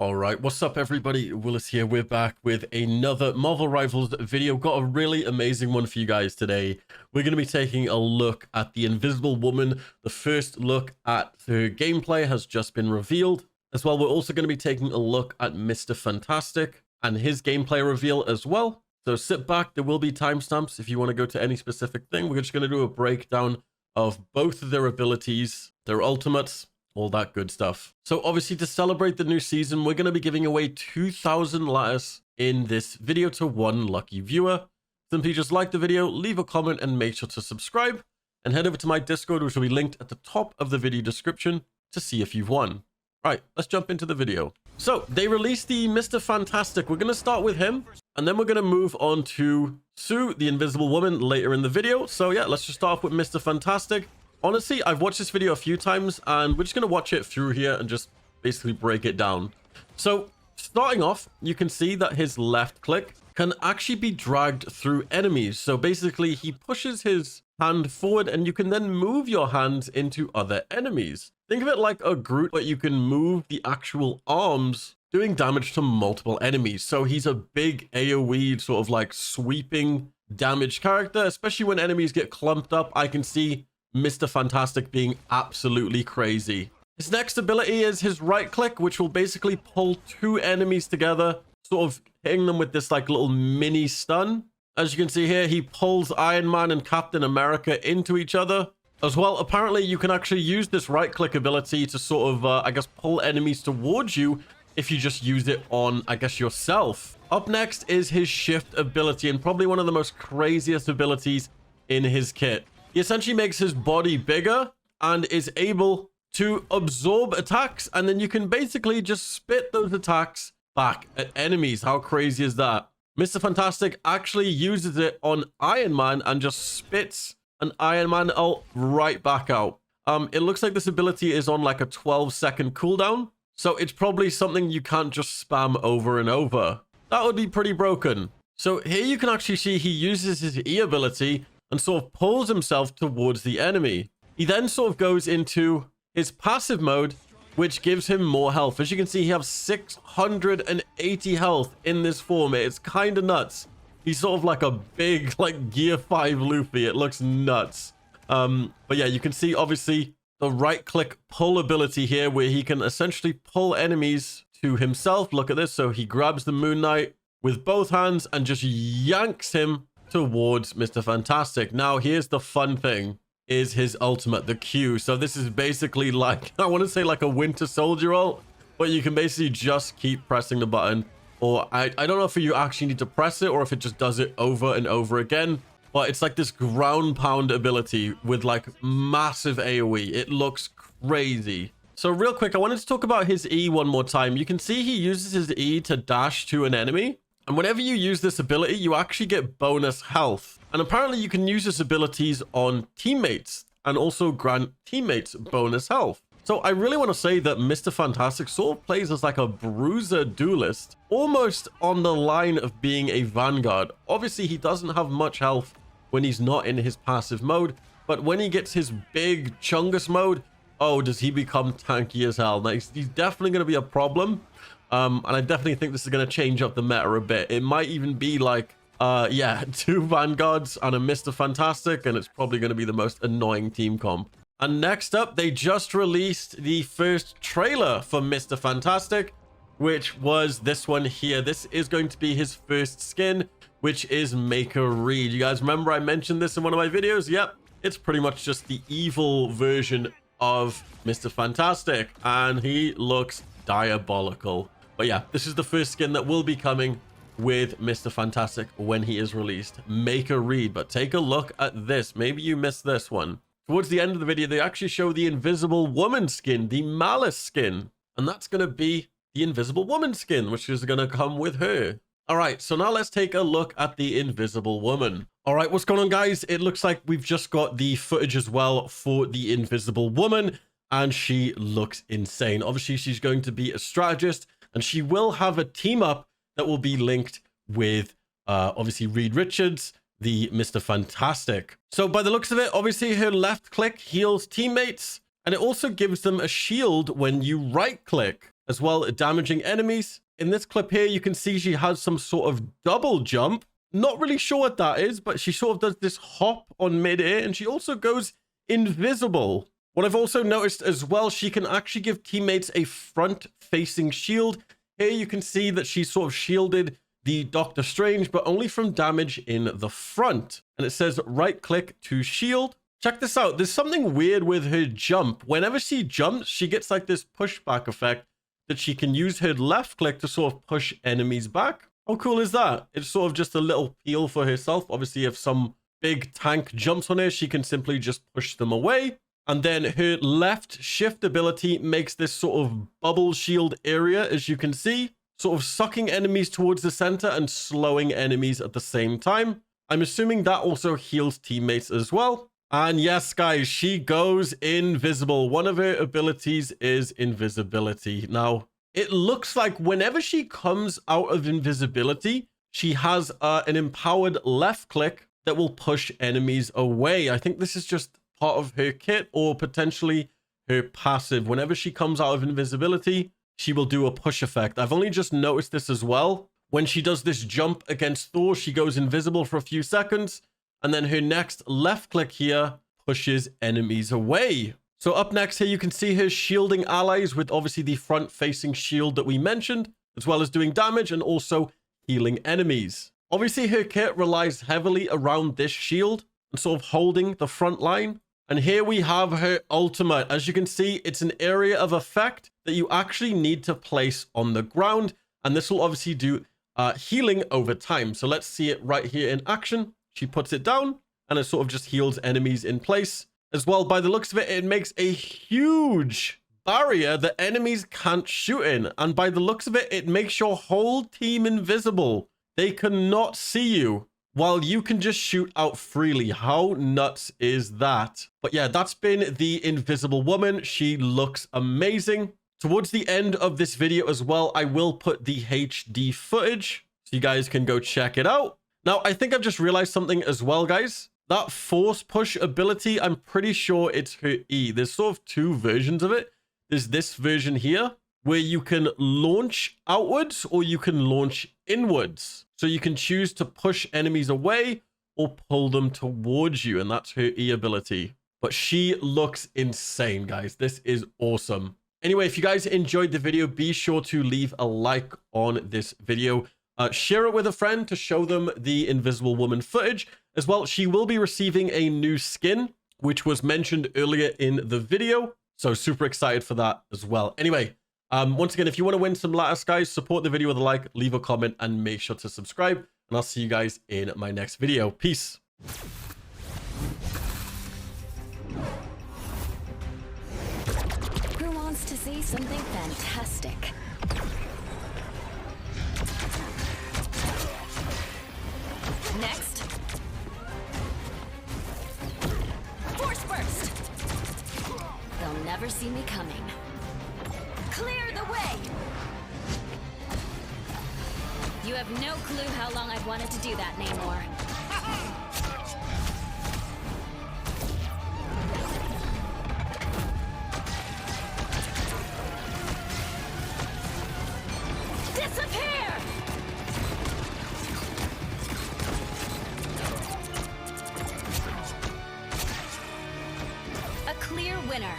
All right, what's up, everybody? Willis here. We're back with another Marvel Rivals video. Got a really amazing one for you guys today. We're going to be taking a look at the Invisible Woman. The first look at her gameplay has just been revealed. As well, we're also going to be taking a look at Mr. Fantastic and his gameplay reveal as well. So sit back. There will be timestamps if you want to go to any specific thing. We're just going to do a breakdown of both of their abilities, their ultimates, all that good stuff. So obviously, to celebrate the new season, we're going to be giving away 2,000 Lattice in this video to one lucky viewer. Simply just like the video, leave a comment, and make sure to subscribe. And head over to my Discord, which will be linked at the top of the video description, to see if you've won. All right, let's jump into the video. So they released the Mr. Fantastic. We're going to start with him, and then we're going to move on to Sue, the Invisible Woman, later in the video. So yeah, let's just start off with Mr. Fantastic. Honestly, I've watched this video a few times, and we're just going to watch it through here and just basically break it down. So, starting off, you can see that his left click can actually be dragged through enemies. So basically, he pushes his hand forward, and you can then move your hands into other enemies. Think of it like a Groot, but you can move the actual arms, doing damage to multiple enemies. So he's a big AoE, sort of like sweeping damage character, especially when enemies get clumped up. I can see Mr. Fantastic being absolutely crazy. His next ability is his right click, which will basically pull two enemies together, sort of hitting them with this like little mini stun. As you can see here, he pulls Iron Man and Captain America into each other. As well, apparently you can actually use this right click ability to sort of, I guess, pull enemies towards you if you just use it on, I guess, yourself. Up next is his shift ability, and probably one of the most craziest abilities in his kit. He essentially makes his body bigger and is able to absorb attacks, and then you can basically just spit those attacks back at enemies. How crazy is that? Mr. Fantastic actually uses it on Iron Man and just spits an Iron Man ult right back out. It looks like this ability is on like a 12-second cooldown, so it's probably something you can't just spam over and over. That would be pretty broken. So here you can actually see he uses his E ability and sort of pulls himself towards the enemy. He then sort of goes into his passive mode, which gives him more health. As you can see, he has 680 health in this form. It's kind of nuts. He's sort of like a big, like, Gear 5 Luffy. It looks nuts. But yeah, you can see, obviously, the right-click pull ability here, where he can essentially pull enemies to himself. Look at this. So he grabs the Moon Knight with both hands and just yanks him towards Mr. Fantastic. Now, here's the fun thing, is his ultimate, the Q. So this is basically like, I want to say like a Winter Soldier ult, but you can basically just keep pressing the button. Or I don't know if you actually need to press it or if it just does it over and over again. But it's like this ground pound ability with like massive AoE. It looks crazy. So real quick, I wanted to talk about his E one more time. You can see he uses his E to dash to an enemy. And whenever you use this ability, you actually get bonus health. And apparently you can use this abilities on teammates and also grant teammates bonus health. So I really want to say that Mr. Fantastic sort of plays as like a bruiser duelist, almost on the line of being a Vanguard. Obviously, he doesn't have much health when he's not in his passive mode, but when he gets his big Chungus mode, oh, does he become tanky as hell. Now, he's definitely going to be a problem. And I definitely think this is going to change up the meta a bit. It might even be like, yeah, 2 Vanguards and a Mr. Fantastic, and it's probably going to be the most annoying team comp. And next up, they just released the first trailer for Mr. Fantastic, which was this one here. This is going to be his first skin, which is Make a Read. You guys remember I mentioned this in one of my videos? Yep, it's pretty much just the evil version of Mr. Fantastic, and he looks diabolical. But yeah, this is the first skin that will be coming with Mr. Fantastic when he is released. Make a Read. But take a look at this. Maybe you missed this one. Towards the end of the video, they actually show the Invisible Woman skin, the Malice skin. And that's going to be the Invisible Woman skin, which is going to come with her. All right, so now let's take a look at the Invisible Woman. All right, what's going on, guys? It looks like we've just got the footage as well for the Invisible Woman, and she looks insane. Obviously, she's going to be a strategist, and she will have a team up that will be linked with, obviously, Reed Richards, the Mr. Fantastic. So by the looks of it, obviously, her left click heals teammates, and it also gives them a shield when you right click. as well, damaging enemies. In this clip here, you can see she has some sort of double jump. Not really sure what that is, but she sort of does this hop on mid-air, and she also goes invisible. What I've also noticed as well, she can actually give teammates a front-facing shield. Here you can see that she sort of shielded the Doctor Strange, but only from damage in the front. And it says right-click to shield. Check this out. There's something weird with her jump. Whenever she jumps, she gets like this pushback effect that she can use her left-click to sort of push enemies back. How cool is that? It's sort of just a little peel for herself. Obviously, if some big tank jumps on her, she can simply just push them away. And then her left shift ability makes this sort of bubble shield area, as you can see, sort of sucking enemies towards the center and slowing enemies at the same time. I'm assuming that also heals teammates as well. And yes, guys, she goes invisible. One of her abilities is invisibility. Now, it looks like whenever she comes out of invisibility, she has an empowered left click that will push enemies away. I think this is just part of her kit or potentially her passive. Whenever she comes out of invisibility, she will do a push effect. I've only just noticed this as well. When she does this jump against Thor, she goes invisible for a few seconds, and then her next left click here pushes enemies away. So up next here, you can see her shielding allies with obviously the front-facing shield that we mentioned, as well as doing damage and also healing enemies. Obviously, her kit relies heavily around this shield and sort of holding the front line. And here we have her ultimate. As you can see, it's an area of effect that you actually need to place on the ground. And this will obviously do healing over time. So let's see it right here in action. She puts it down and it sort of just heals enemies in place. As well, by the looks of it, it makes a huge barrier that enemies can't shoot in. And by the looks of it, it makes your whole team invisible. They cannot see you while you can just shoot out freely. How nuts is that? But yeah, that's been the Invisible Woman. She looks amazing. Towards the end of this video as well, I will put the HD footage so you guys can go check it out. Now, I think I've just realized something as well, guys. That force push ability, I'm pretty sure it's her E. There's sort of two versions of it. There's this version here where you can launch outwards or you can launch inwards. So you can choose to push enemies away or pull them towards you. And that's her E ability. But she looks insane, guys. This is awesome. Anyway, if you guys enjoyed the video, be sure to leave a like on this video. Share it with a friend to show them the Invisible Woman footage. As well, she will be receiving a new skin, which was mentioned earlier in the video. So super excited for that as well. Anyway, once again, if you want to win some Lattice, guys, support the video with a like, leave a comment, and make sure to subscribe. And I'll see you guys in my next video. Peace. Who wants to see something fantastic? Next. Force burst. They'll never see me coming. Clear the way. You have no clue how long I've wanted to do that, Namor. Disappear! A clear winner.